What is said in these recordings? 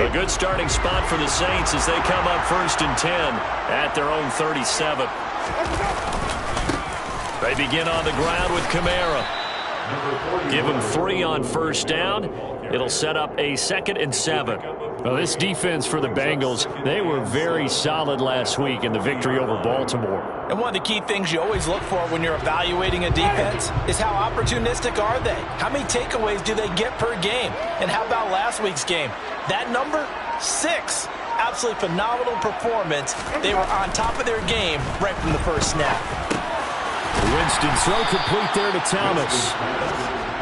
A good starting spot for the Saints as they come up 1st and 10 at their own 37. They begin on the ground with Kamara. Give him 3 on 1st down. It'll set up a 2nd and 7. Well, this defense for the Bengals, they were very solid last week in the victory over Baltimore. And one of the key things you always look for when you're evaluating a defense is how opportunistic are they? How many takeaways do they get per game? And how about last week's game? That number, 6. Absolutely phenomenal performance. They were on top of their game right from the first snap. Winston throw complete there to Thomas.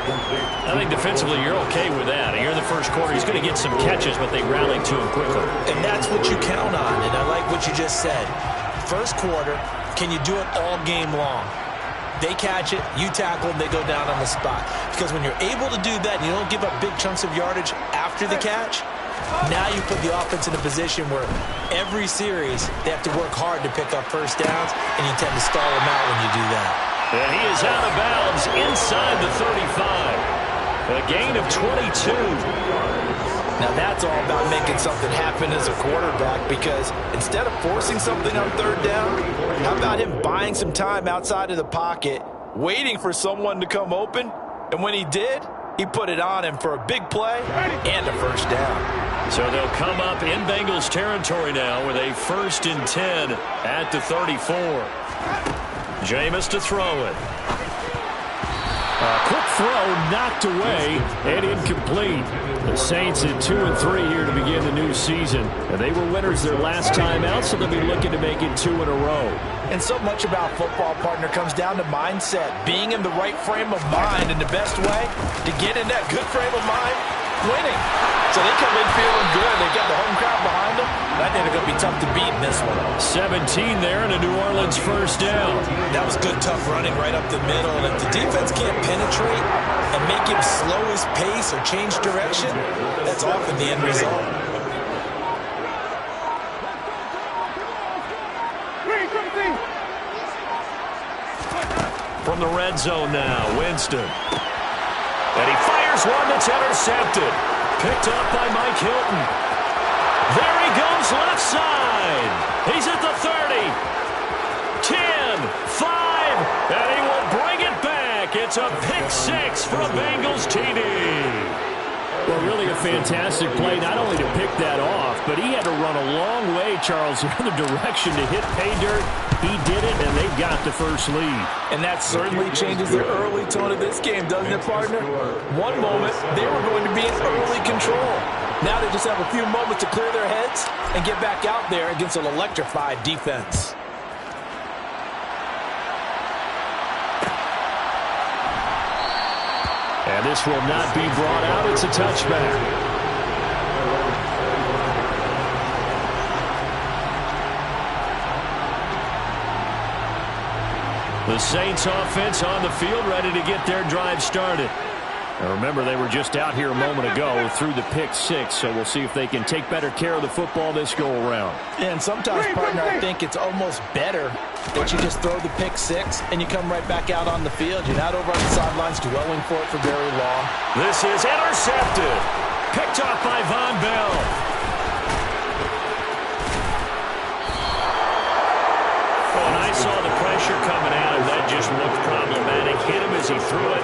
I think defensively you're okay with that. Here in the first quarter, he's going to get some catches, but they rallied to him quickly. And that's what you count on, and I like what you just said. First quarter, can you do it all game long? They catch it, you tackle them, they go down on the spot. Because when you're able to do that and you don't give up big chunks of yardage after the catch, now you put the offense in a position where every series they have to work hard to pick up first downs, and you tend to stall them out when you do that. And he is out of bounds inside the 35. A gain of 22. Now that's all about making something happen as a quarterback, because instead of forcing something on 3rd down, how about him buying some time outside of the pocket, waiting for someone to come open, and when he did, he put it on him for a big play and a first down. So they'll come up in Bengals territory now with a 1st and 10 at the 34. Jameis to throw it. A quick throw knocked away and incomplete. The Saints at 2 and 3 here to begin the new season. And they were winners their last time out, so they'll be looking to make it 2 in a row. And so much about football, partner, comes down to mindset. Being in the right frame of mind, and the best way to get in that good frame of mind, winning. So they come in feeling good. They got the home crowd behind them. I think they're going to be tough to beat in this one. 17 there and a New Orleans 1st down. That was good, tough running right up the middle. And if the defense can't penetrate and make him slow his pace or change direction, that's often the end result. From the red zone now, Winston. And he fires one that's intercepted. Picked up by Mike Hilton. There he goes left side. He's at the 30. 10, 5, and he will bring it back. It's a pick 6 for a Bengals TD. Well, really a fantastic play, not only to pick that off, but he had to run a long way, Charles, the other direction to hit pay dirt. He did it, and they've got the first lead. And that certainly changes the early tone of this game, doesn't it, partner? One moment, they were going to be in early control. Now they just have a few moments to clear their heads and get back out there against an electrified defense. And this will not be brought out. It's a touchback. The Saints offense on the field, ready to get their drive started. Now remember, they were just out here a moment ago through the pick 6, so we'll see if they can take better care of the football this go-around. And sometimes, partner, I think it's almost better that you just throw the pick 6 and you come right back out on the field. You're not over on the sidelines dwelling for it for very long. This is intercepted. Picked off by Von Bell. Oh, and I saw the pressure coming at him. That just looked problematic. Hit him as he threw it.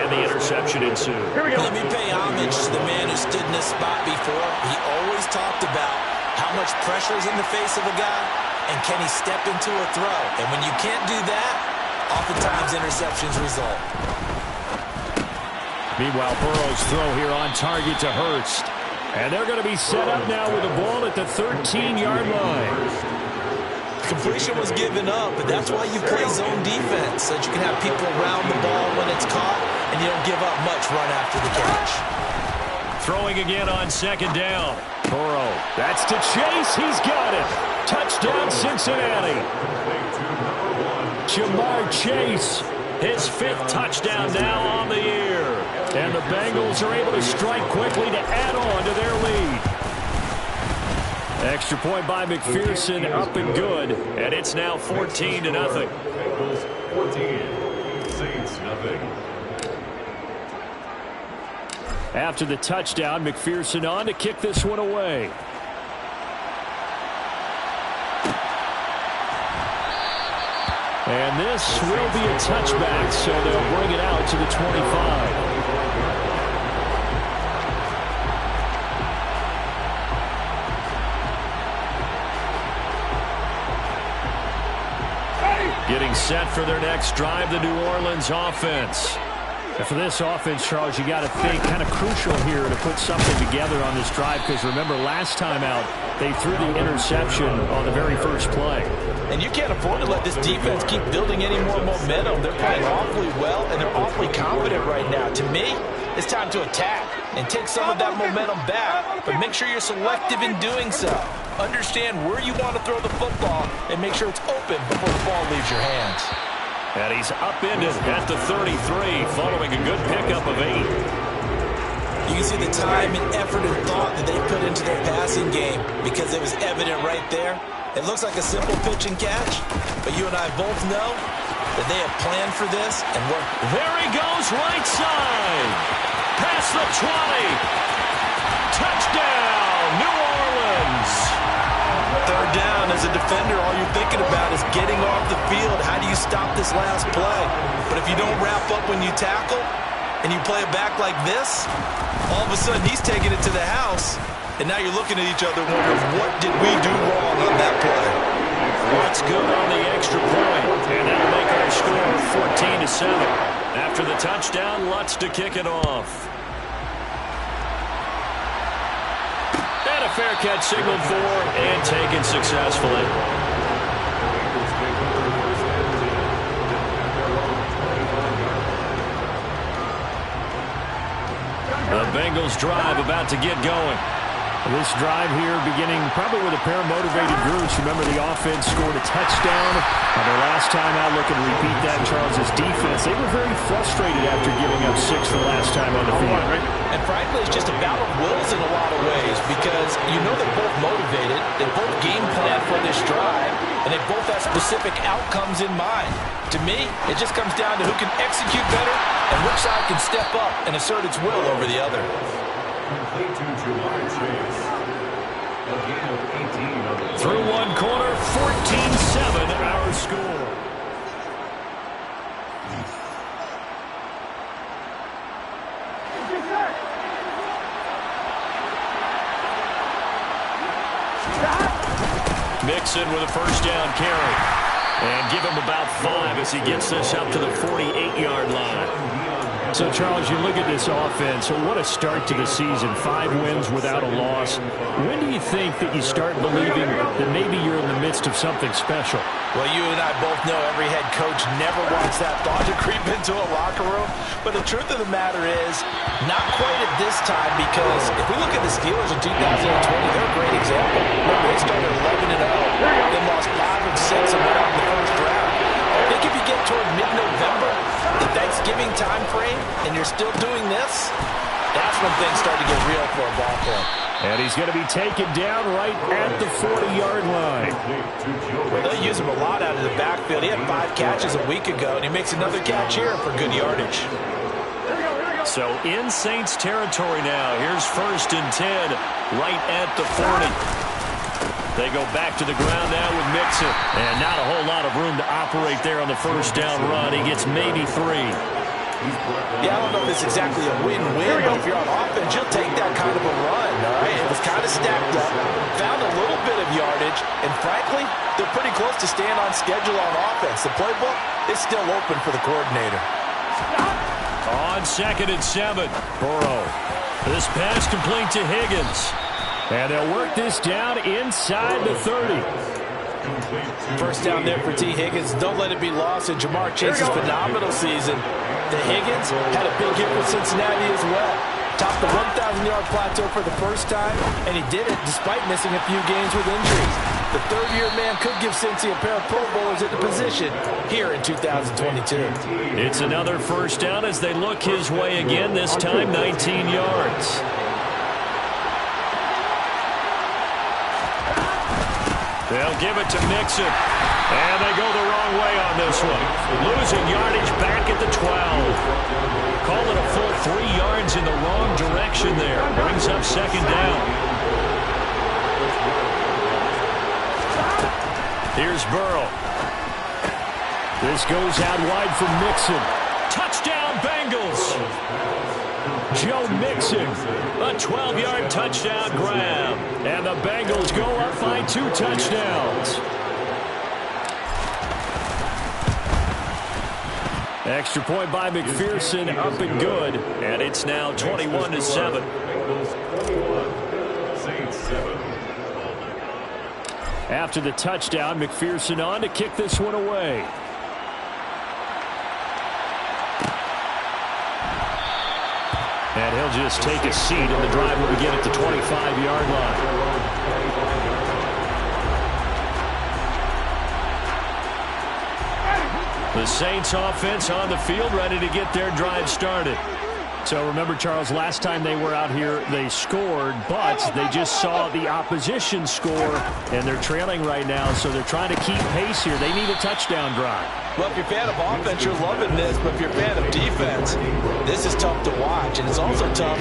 The interception ensued. Here we go. Let me pay homage to the man who stood in this spot before. He always talked about how much pressure is in the face of a guy and can he step into a throw. And when you can't do that, oftentimes interceptions result. Meanwhile, Burrow's throw here on target to Hurst. And they're going to be set up now with the ball at the 13-yard line. Completion was given up, but that's why you play zone defense, so that you can have people around the ball when it's caught, and you don't give up much run after the catch. Throwing again on 2nd down. Burrow, that's to Chase. He's got it. Touchdown, Cincinnati. Jamar Chase, his 5th touchdown now on the year. And the Bengals are able to strike quickly to add on to their lead. Extra point by McPherson, up and good. And it's now 14-0. 14, Saints nothing. After the touchdown, McPherson on to kick this one away. And this will be a touchback, so they'll bring it out to the 25. Getting set for their next drive, the New Orleans offense. And for this offense, Charles, you got to think kind of crucial here to put something together on this drive, because remember, last time out, they threw the interception on the very first play. And you can't afford to let this defense keep building any more momentum. They're playing awfully well, and they're awfully confident right now. To me, it's time to attack and take some of that momentum back, but make sure you're selective in doing so. Understand where you want to throw the football and make sure it's open before the ball leaves your hands. And he's upended at the 33 following a good pickup of 8. You can see the time and effort and thought that they put into their passing game because it was evident right there. It looks like a simple pitch and catch, but you and I both know that they have planned for this and worked. There he goes, right side. Past the 20. Touchdown, New Orleans. Third down, as a defender, all you're thinking about is getting off the field. How do you stop this last play? But if you don't wrap up when you tackle and you play it back like this, all of a sudden he's taking it to the house, and now you're looking at each other wondering, what did we do wrong on that play? What's good on the extra point? And that'll make our score 14-7. After the touchdown, Lutz to kick it off. And a fair catch signaled for and taken successfully. The Bengals drive about to get going. This drive here beginning probably with a pair of motivated groups. Remember, the offense scored a touchdown on their last time out. Looking to repeat that. Charles's defense, they were very frustrated after giving up 6 the last time on the field. And frankly, it's just a battle of wills in a lot of ways, because you know they're both motivated, they both game plan for this drive, and they both have specific outcomes in mind. To me, it just comes down to who can execute better and which side can step up and assert its will over the other. Through one quarter, 14-7 our score. Mixon with a first down carry. And give him about 5 as he gets this up to the 48-yard line. So, Charles, you look at this offense, so what a start to the season. 5 wins without a loss. When do you think that you start believing that maybe you're in the midst of something special? Well, you and I both know every head coach never wants that thought to creep into a locker room. But the truth of the matter is, not quite at this time, because if we look at the Steelers in 2020, they're a great example. Remember, they started 11-0, then lost 5 of 6 and went out in the first round. I think if you get toward mid-November, the Thanksgiving time frame, and you're still doing this, that's when things start to get real for a ball club. And he's going to be taken down right at the 40-yard line. Well, they use him a lot out of the backfield. He had 5 catches a week ago, and he makes another catch here for good yardage. So in Saints territory now. Here's 1st and 10 right at the 40. They go back to the ground now with Mixon. And not a whole lot of room to operate there on the first down run. He gets maybe 3. Yeah, I don't know if it's exactly a win-win, but if you're on offense, you'll take that kind of a run, all right? It was kind of stacked up, found a little bit of yardage, and frankly, they're pretty close to staying on schedule on offense. The playbook is still open for the coordinator. On 2nd and 7, Burrow. This pass complete to Higgins. And they'll work this down inside the 30. First down there for T. Higgins. Don't let it be lost in Jamar Chase's phenomenal season. The Higgins had a big hit with Cincinnati as well. Topped the 1,000-yard plateau for the first time, and he did it despite missing a few games with injuries. The third-year man could give Cincy a pair of Pro Bowlers at the position here in 2022. It's another first down as they look his way again, this time 19 yards. They'll give it to Mixon. And they go the wrong way on this one. Losing yardage back at the 12. Call it a full 3 yards in the wrong direction there. Brings up second down. Here's Burrow. This goes out wide for Mixon. Touchdown, Bengals. Joe Mixon, a 12-yard touchdown grab. And the Bengals go up by 2 touchdowns. Extra point by McPherson, up and good. And it's now 21-7. After the touchdown, McPherson on to kick this one away. And he'll just take a seat, and the drive will begin at the 25-yard line. The Saints offense on the field, ready to get their drive started. So remember, Charles, last time they were out here, they scored, but they just saw the opposition score, and they're trailing right now, so they're trying to keep pace here. They need a touchdown drive. Well, if you're a fan of offense, you're loving this, but if you're a fan of defense, this is tough to watch, and it's also tough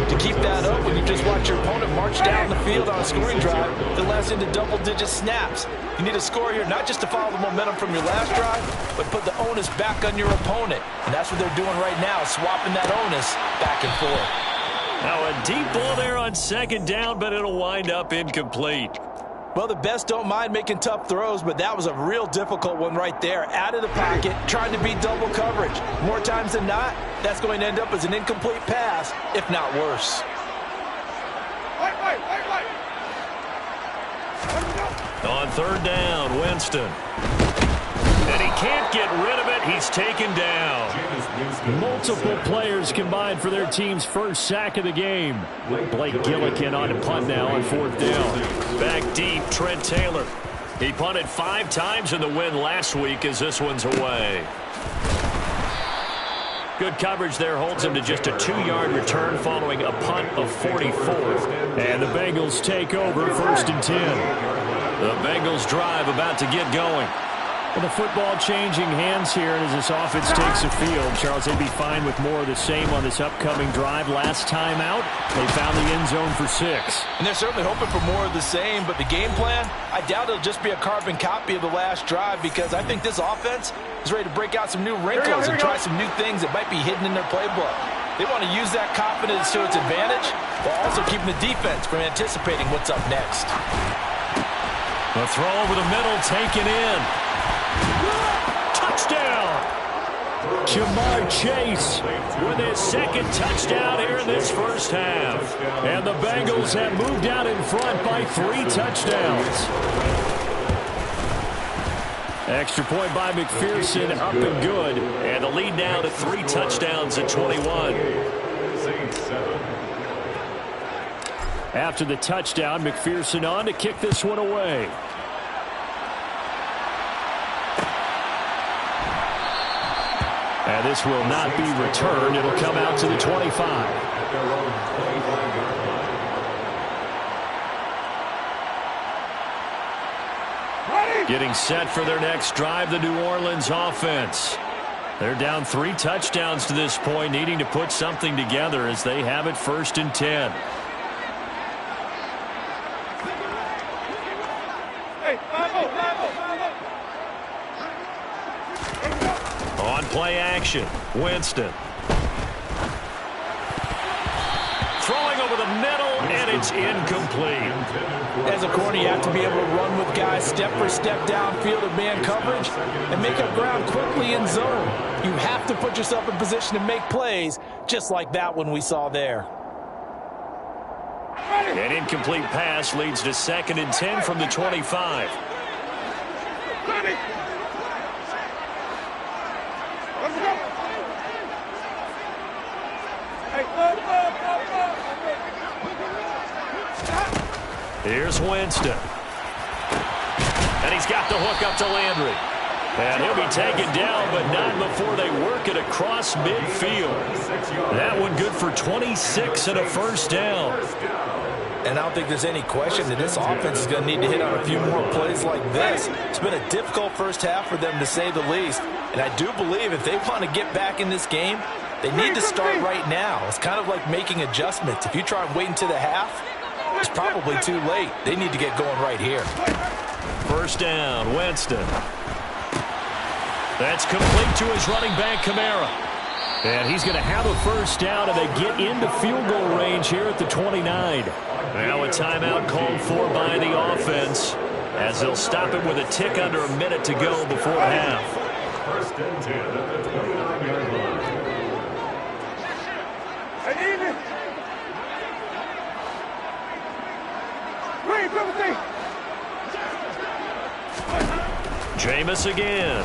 to keep that up when you just watch your opponent march down the field on a scoring drive that lasts into double-digit snaps. You need a score here, not just to follow the momentum from your last drive, but put the onus back on your opponent, and that's what they're doing right now, swapping that onus back and forth. Now a deep ball there on second down, but it'll wind up incomplete. Well, the best don't mind making tough throws, but that was a real difficult one right there. Out of the pocket, trying to beat double coverage. More times than not, that's going to end up as an incomplete pass, if not worse. On third down, Winston. And he can't get rid of it. He's taken down. Multiple players combined for their team's first sack of the game. Blake Gillikin on a punt now on fourth down. Back deep, Trent Taylor. He punted 5 times in the win last week as this one's away. Good coverage there holds him to just a 2-yard return following a punt of 44. And the Bengals take over first and 10. The Bengals drive about to get going. And the football changing hands here as this offense takes the field. Charles, they'd be fine with more of the same on this upcoming drive. Last time out, they found the end zone for 6. And they're certainly hoping for more of the same, but the game plan, I doubt it'll just be a carbon copy of the last drive, because I think this offense is ready to break out some new wrinkles and try some new things that might be hidden in their playbook. They want to use that confidence to its advantage while also keeping the defense from anticipating what's up next. A throw over the middle, taken in. Touchdown! Jamar Chase with his second touchdown here in this first half. And the Bengals have moved out in front by 3 touchdowns. Extra point by McPherson, up and good. And the lead now to 3 touchdowns at 21. After the touchdown, McPherson on to kick this one away. And this will not be returned. It'll come out to the 25. Getting set for their next drive, the New Orleans offense. They're down 3 touchdowns to this point, needing to put something together as they have it first and 10. On play action, Winston. Throwing over the middle, and it's incomplete. As a corner, you have to be able to run with guys step for step downfield of man coverage and make up ground quickly in zone. You have to put yourself in position to make plays, just like that one we saw there. An incomplete pass leads to 2nd and 10 from the 25. Here's Winston. And he's got the hook up to Landry. And he'll be taken down, but not before they work it across midfield. That one good for 26 and a first down. And I don't think there's any question that this offense is going to need to hit on a few more plays like this. It's been a difficult first half for them, to say the least. And I do believe if they want to get back in this game, they need to start right now. It's kind of like making adjustments. If you try and wait until the half, it's probably too late. They need to get going right here. First down, Winston. That's complete to his running back, Kamara. And he's going to have a first down, and they get into field goal range here at the 29. Now a timeout called for by the offense, as they'll stop it with a tick under a minute to go before half. First and 10 at the 29-yard line. Jameis again.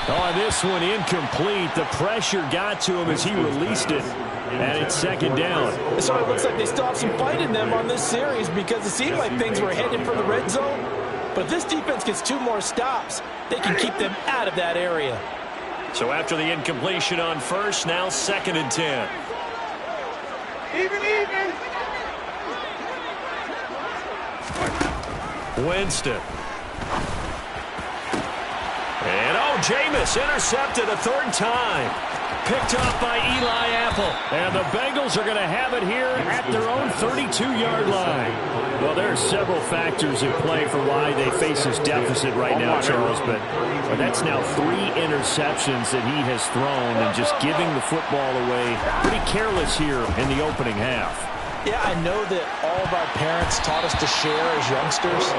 Oh, this one incomplete. The pressure got to him as he released it. And it's second down. So it looks like they still have some fight in them on this series, because it seemed like things were headed for the red zone. But if this defense gets 2 more stops, they can keep them out of that area. So after the incompletion on first, now second and 10. Even. Winston. And Jameis intercepted a third time. Picked off by Eli Apple. And the Bengals are going to have it here at their own 32-yard line. Well, there are several factors at play for why they face this deficit right now, Charles, but that's now 3 interceptions that he has thrown, and just giving the football away pretty careless here in the opening half. Yeah, I know that all of our parents taught us to share as youngsters,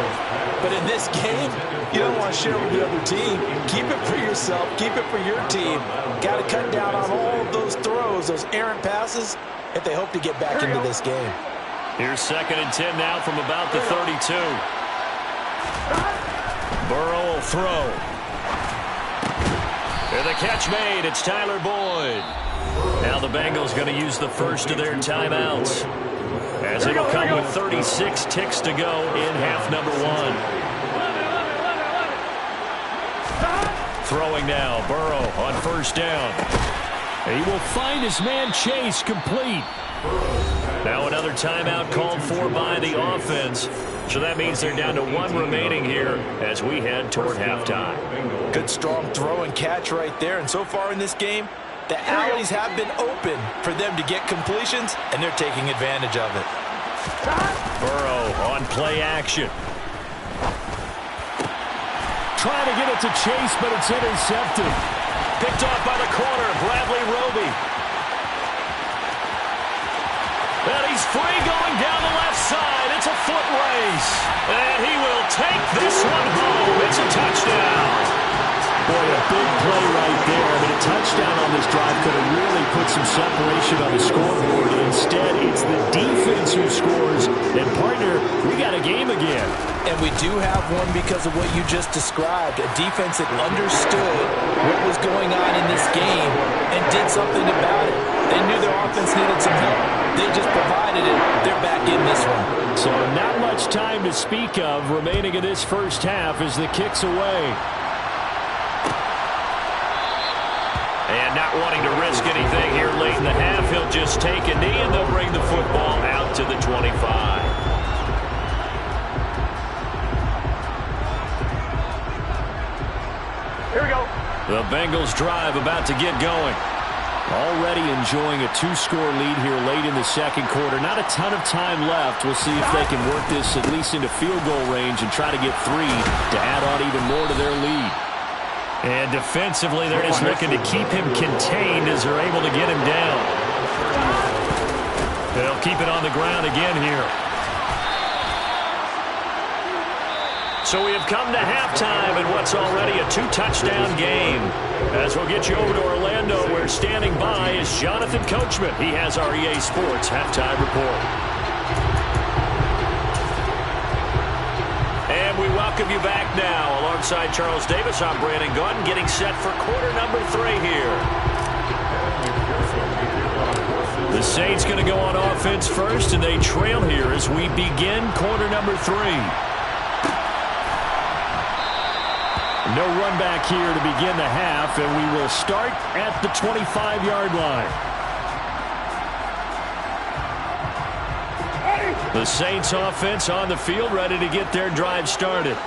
but in this game, you don't want to share with the other team. Keep it for yourself. Keep it for your team. Got to cut down on all of those throws, those errant passes, if they hope to get back into this game. Here's second and 10 now from about the 32. Burrow will throw. And the catch made. It's Tyler Boyd. Now the Bengals going to use the first of their timeouts, as it'll come with 36 ticks to go in half number 1. Throwing now, Burrow on first down. He will find his man Chase, complete. Now another timeout called for by the offense. So that means they're down to 1 remaining here as we head toward halftime. Good strong throw and catch right there. And so far in this game, the alleys have been open for them to get completions, and they're taking advantage of it. Burrow on play action. Trying to get it to Chase, but it's intercepted. Picked off by the corner, Bradley Roby. And he's free going down the left side. It's a foot race. And he will take this one home. It's a touchdown. Boy, a big play right there. I mean, a touchdown on this drive could have really put some separation on the scoreboard. Instead, it's the defense who scores. And, partner, we got a game again. And we do have one because of what you just described. A defense that understood what was going on in this game and did something about it. They knew their offense needed some help. They just provided it. They're back in this one. So not much time to speak of remaining in this first half as the kick's away. And not wanting to risk anything here late in the half, he'll just take a knee and they'll bring the football out to the 25. Here we go. The Bengals drive about to get going. Already enjoying a 2-score lead here late in the second quarter. Not a ton of time left. We'll see if they can work this at least into field goal range and try to get 3 to add on even more to their lead. And defensively, they're just looking to keep him contained as they're able to get him down. They'll keep it on the ground again here. So we have come to halftime in what's already a 2-touchdown game. As we'll get you over to Orlando, where standing by is Jonathan Coachman. He has our EA Sports halftime report. And we welcome you back now. Alongside Charles Davis, I'm Brandon Gaudin, getting set for quarter number 3 here. The Saints going to go on offense first, and they trail here as we begin quarter number 3. No run back here to begin the half, and we will start at the 25-yard line. The Saints offense on the field, ready to get their drive started.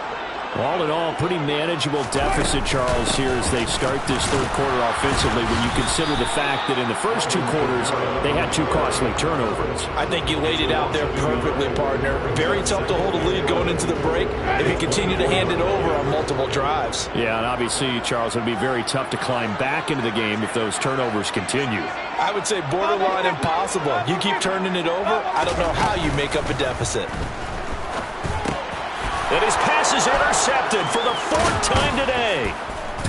All in all, pretty manageable deficit, Charles, here as they start this third quarter offensively when you consider the fact that in the first two quarters, they had two costly turnovers. I think you laid it out there perfectly, partner. Very tough to hold a lead going into the break if you continue to hand it over on multiple drives. Yeah, and obviously, Charles, it would be very tough to climb back into the game if those turnovers continue. I would say borderline impossible. You keep turning it over, I don't know how you make up a deficit. And his pass is intercepted for the fourth time today.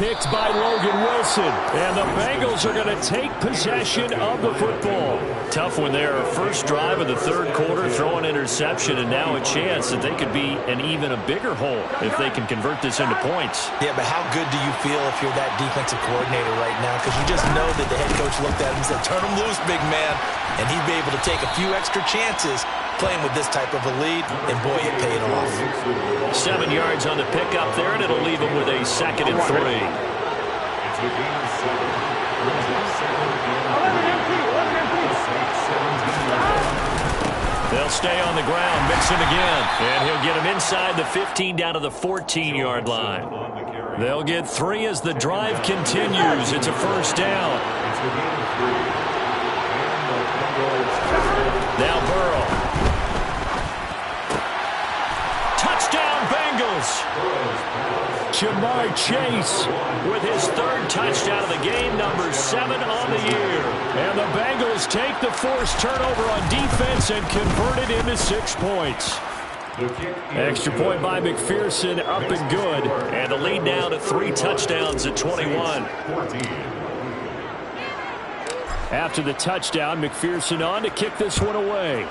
Picked by Logan Wilson. And the Bengals are going to take possession of the football. Tough one there. First drive of the third quarter, throw an interception, and now a chance that they could be in even a bigger hole if they can convert this into points. Yeah, but how good do you feel if you're that defensive coordinator right now? Because you just know that the head coach looked at him and said, turn him loose, big man. And he'd be able to take a few extra chances playing with this type of a lead, and boy, it paid off. 7 yards on the pickup there, and it'll leave him with a 2nd and 3. They'll stay on the ground, mix him again, and he'll get him inside the 15 down to the 14-yard line. They'll get 3 as the drive continues. It's a first down. Now Burrow. Touchdown, Bengals. Jamar Chase with his 3rd touchdown of the game, number 7 on the year. And the Bengals take the forced turnover on defense and convert it into 6 points. Extra point by McPherson, up and good. And the lead now to 3 touchdowns at 21. After the touchdown, McPherson on to kick this one away.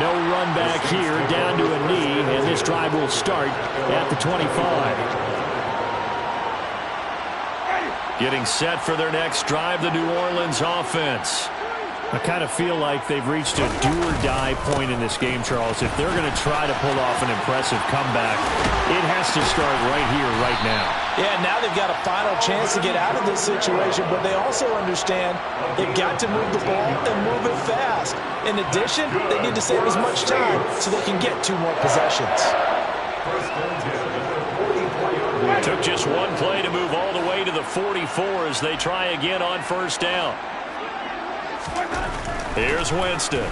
No run back here, down to a knee, and this drive will start at the 25. Getting set for their next drive, the New Orleans offense. I kind of feel like they've reached a do-or-die point in this game, Charles. If they're going to try to pull off an impressive comeback, it has to start right here, right now. Yeah, now they've got a final chance to get out of this situation, but they also understand they've got to move the ball and move it fast. In addition, they need to save as much time so they can get 2 more possessions. Took just one play to move all the way to the 44 as they try again on first down. Here's Winston.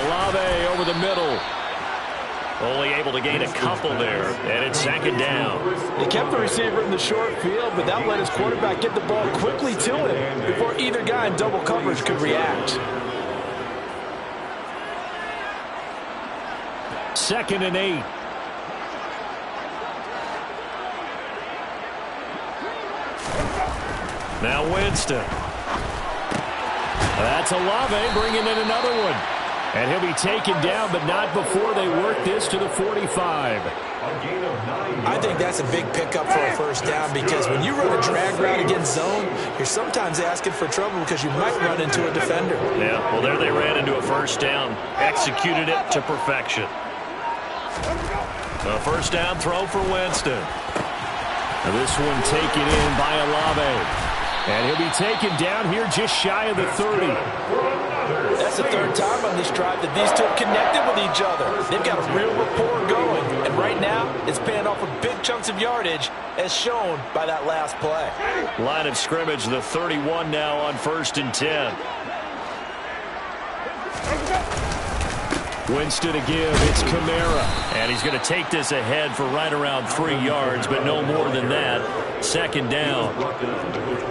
Olave over the middle. Only able to gain a couple there, and it's 2nd down. He kept the receiver in the short field, but that let his quarterback get the ball quickly to him before either guy in double coverage could react. 2nd and 8. Now Winston. That's Olave bringing in another one. And he'll be taken down, but not before they work this to the 45. I think that's a big pickup for a first down because when you run a drag route against zone, you're sometimes asking for trouble because you might run into a defender. Yeah, well, there they ran into a first down. Executed it to perfection. A first down throw for Winston. Now this one taken in by Olave. And he'll be taken down here just shy of the 30. That's the 3rd time on this drive that these two have connected with each other. They've got a real rapport going. And right now, it's paying off with big chunks of yardage, as shown by that last play. Line of scrimmage, the 31 now on 1st and 10. Winston to give. It's Kamara. And he's going to take this ahead for right around 3 yards, but no more than that. 2nd down.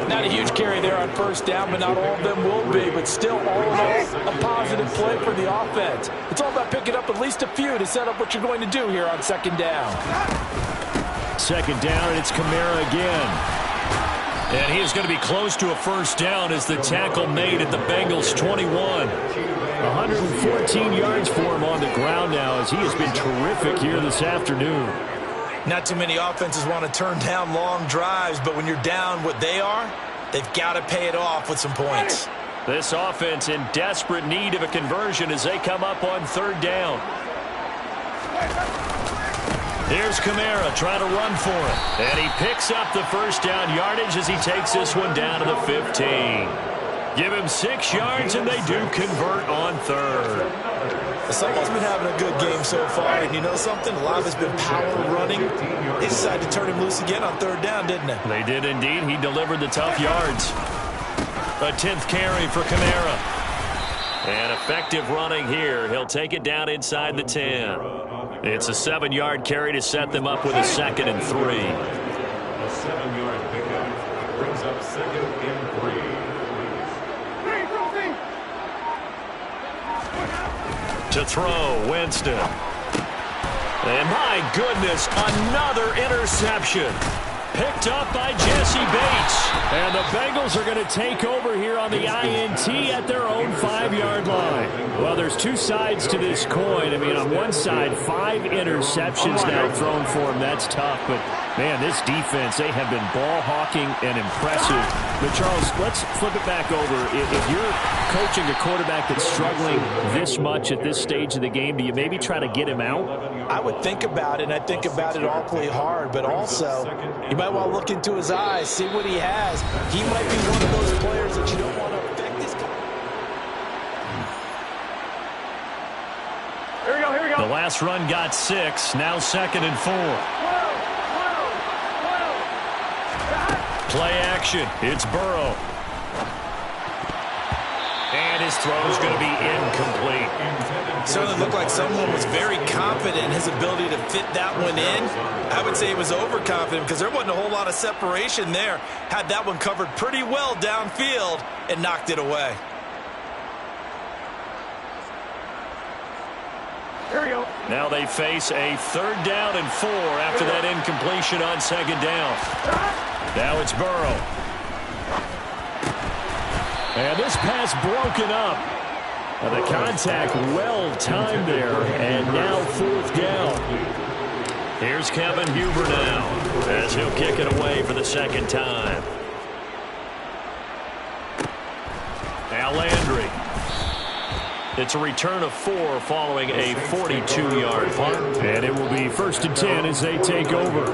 Not a huge carry there on first down, but not all of them will be. But still, all in all, a positive play for the offense. It's all about picking up at least a few to set up what you're going to do here on 2nd down. 2nd down, and it's Kamara again. And he is going to be close to a first down as the tackle made at the Bengals' 21. 114 yards for him on the ground now as he has been terrific here this afternoon. Not too many offenses want to turn down long drives, but when you're down what they are, they've got to pay it off with some points. This offense in desperate need of a conversion as they come up on 3rd down. Here's Kamara trying to run for it. And he picks up the first down yardage as he takes this one down to the 15. Give him 6 yards, and they do convert on third. Someone's been having a good game so far, and you know something? A lot of it's been power running. They decided to turn him loose again on third down, didn't they? They did indeed. He delivered the tough yards. A 10th carry for Kamara. And effective running here. He'll take it down inside the 10. It's a 7-yard carry to set them up with a 2nd and 3. A 7-yard pickup brings up 2nd and 3. To throw, Winston. And my goodness, another interception. Picked up by Jesse Bates. And the Bengals are going to take over here on the INT at their own 5-yard line. Well, there's 2 sides to this coin. I mean, on one side, 5 interceptions now thrown for him. That's tough. But, man, this defense, they have been ball hawking and impressive. But, Charles, let's flip it back over. If you're coaching a quarterback that's struggling this much at this stage of the game, do you maybe try to get him out? I would think about it, and I think about it awfully hard. But also, you might want to look into his eyes, see what he has. He might be one of those players that you don't want to affect this guy. Here we go, here we go. The last run got 6, now 2nd and 4. Play action, it's Burrow. And his throw is going to be incomplete. Certainly looked like someone was very confident in his ability to fit that one in. I would say he was overconfident because there wasn't a whole lot of separation there. Had that one covered pretty well downfield and knocked it away. Here we go. Now they face a 3rd down and 4 after that incompletion on 2nd down. Now it's Burrow. And this pass broken up. The contact well timed there. And now 4th down. Here's Kevin Huber now as he'll kick it away for the 2nd time. Now Landry. It's a return of 4 following a 42-yard punt. And it will be 1st and 10 as they take over.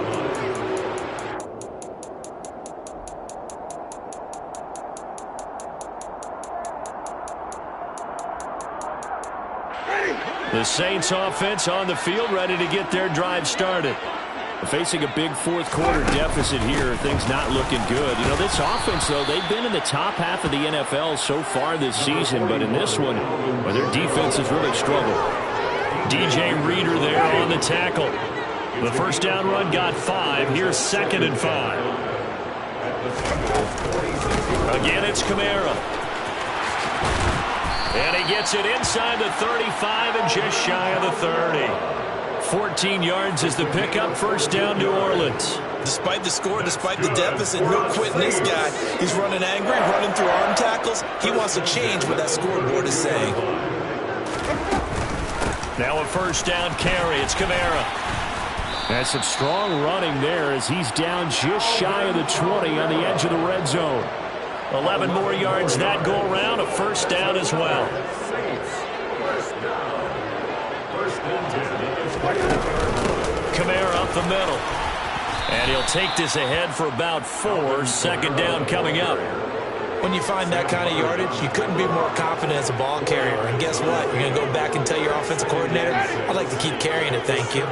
The Saints offense on the field, ready to get their drive started. Facing a big 4th quarter deficit here, things not looking good. You know, this offense, though, they've been in the top half of the NFL so far this season, but in this one, well, their defense has really struggled. DJ Reader there on the tackle. The first down run got 5. Here's 2nd and 5. Again, it's Kamara. And he gets it inside the 35 and just shy of the 30. 14 yards is the pickup. First down, New Orleans. Despite the score, despite the deficit, no quitting this guy. He's running angry, running through arm tackles. He wants to change what that scoreboard is saying. Now a first down carry. It's Kamara. That's some strong running there as he's down just shy of the 20 on the edge of the red zone. 11 more yards that go around. A first down as well. Kamara up the middle. And he'll take this ahead for about 4. 2nd down coming up. When you find that kind of yardage, you couldn't be more confident as a ball carrier. And guess what? You're going to go back and tell your offensive coordinator, I'd like to keep carrying it, thank you.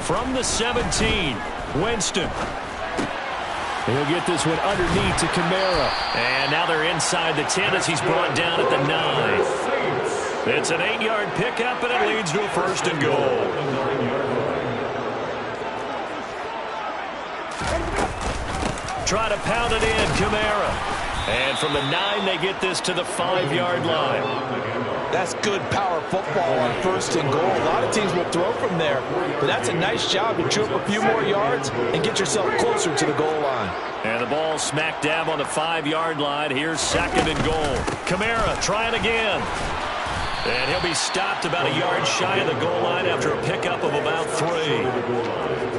From the 17, Winston. He'll get this one underneath to Kamara. And now they're inside the 10 as he's brought down at the 9. It's an 8-yard pickup, and it leads to a 1st and goal. Try to pound it in, Kamara. And from the 9, they get this to the 5-yard line. That's good power football on 1st and goal. A lot of teams will throw from there, but that's a nice job to chew up a few more yards and get yourself closer to the goal line. And the ball smack dab on the 5-yard line. Here's 2nd and goal. Kamara trying again. And he'll be stopped about a yard shy of the goal line after a pickup of about 3.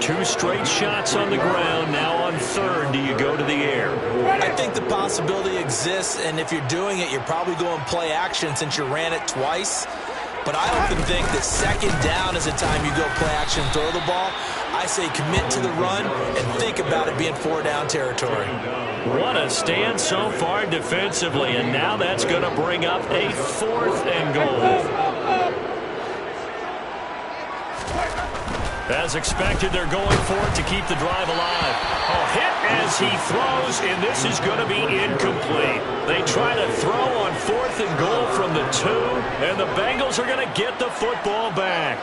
2 straight shots on the ground. Now on third, do you go to the air? I think the possibility exists, and if you're doing it, you're probably going play action since you ran it twice. But I often think that second down is the time you go play action and throw the ball. I say commit to the run and think about it being 4-down territory. What a stand so far defensively, and now that's going to bring up a 4th and goal. As expected, they're going for it to keep the drive alive. A hit as he throws, and this is going to be incomplete. They try to throw on 4th and goal from the 2, and the Bengals are going to get the football back.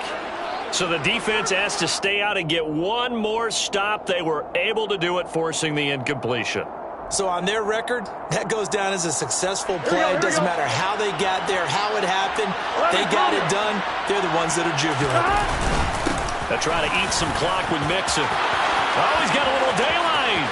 So the defense has to stay out and get one more stop. They were able to do it, forcing the incompletion. So on their record, that goes down as a successful play. It doesn't matter how they got there, how it happened. They got it done. They're the ones that are jubilant. They try to eat some clock with Mixon. Oh, he's got a little daylight.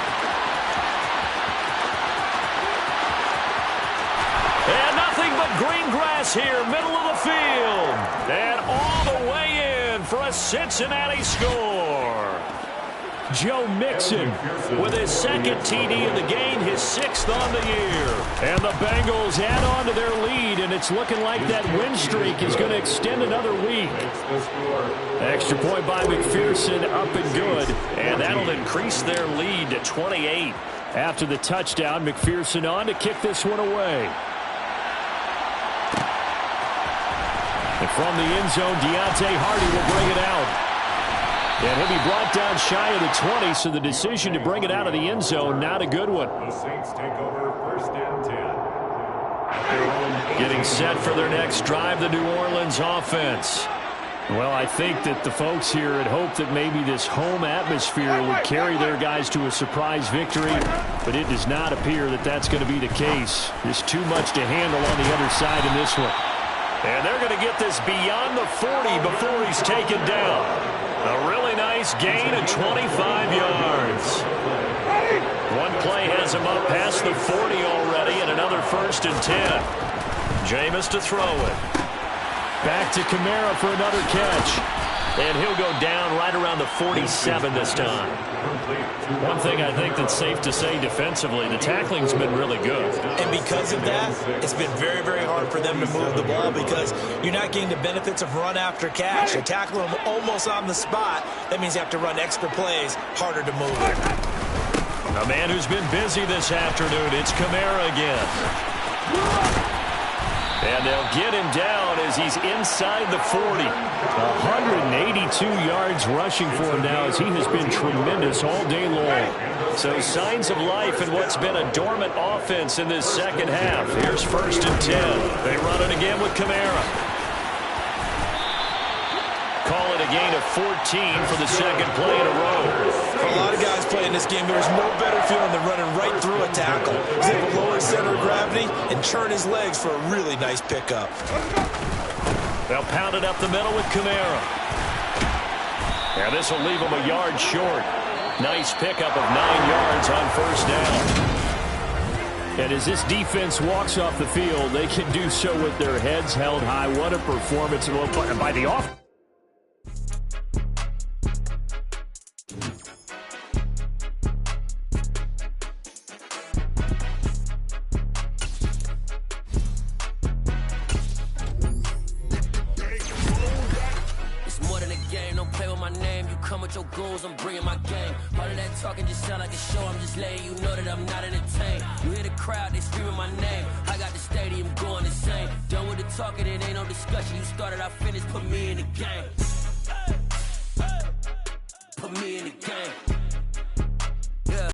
And nothing but green grass here, middle of the field. And all the way in for a Cincinnati score. Joe Mixon with his 2nd TD of the game, his 6th on the year. And the Bengals add on to their lead, and it's looking like that win streak is going to extend another week. Extra point by McPherson, up and good. And that'll increase their lead to 28. After the touchdown, McPherson on to kick this one away. And from the end zone, Deontay Hardy will bring it out. And he'll be brought down shy of the 20, so the decision to bring it out of the end zone, not a good one. The Saints take over 1st and 10. Getting set for their next drive, the New Orleans offense. Well, I think that the folks here had hoped that maybe this home atmosphere would carry their guys to a surprise victory, but it does not appear that that's going to be the case. There's too much to handle on the other side in this one. And they're going to get this beyond the 40 before he's taken down. A really nice gain of 25 yards. One play has him up past the 40 already, and another 1st and 10. Jameis to throw it. Back to Kamara for another catch. And he'll go down right around the 47 this time. One thing I think that's safe to say defensively, the tackling's been really good. And because of that, it's been very, very hard for them to move the ball because you're not getting the benefits of run after catch. You tackle them almost on the spot. That means you have to run extra plays, harder to move it. A man who's been busy this afternoon, it's Kamara again. And they'll get him down as he's inside the 40. 182 yards rushing for him now as he has been tremendous all day long. So signs of life in what's been a dormant offense in this second half. Here's 1st and 10. They run it again with Kamara. Call it a gain of 14 for the 2nd play in a row. For a lot of guys playing this game, there's no better feeling than running right through a tackle. He's able to lower his center of gravity and turn his legs for a really nice pickup. They'll pound it up the middle with Kamara. And this will leave him a yard short. Nice pickup of 9 yards on 1st down. And as this defense walks off the field, they can do so with their heads held high. What a performance by the offense. Your goals, I'm bringing my game. All of that talking just sound like a show. I'm just letting you know that I'm not entertained. You hear the crowd, they screaming my name. I got the stadium going insane. Done with the talking, it ain't no discussion. You started, I finished, put me in the game. Put me in the game.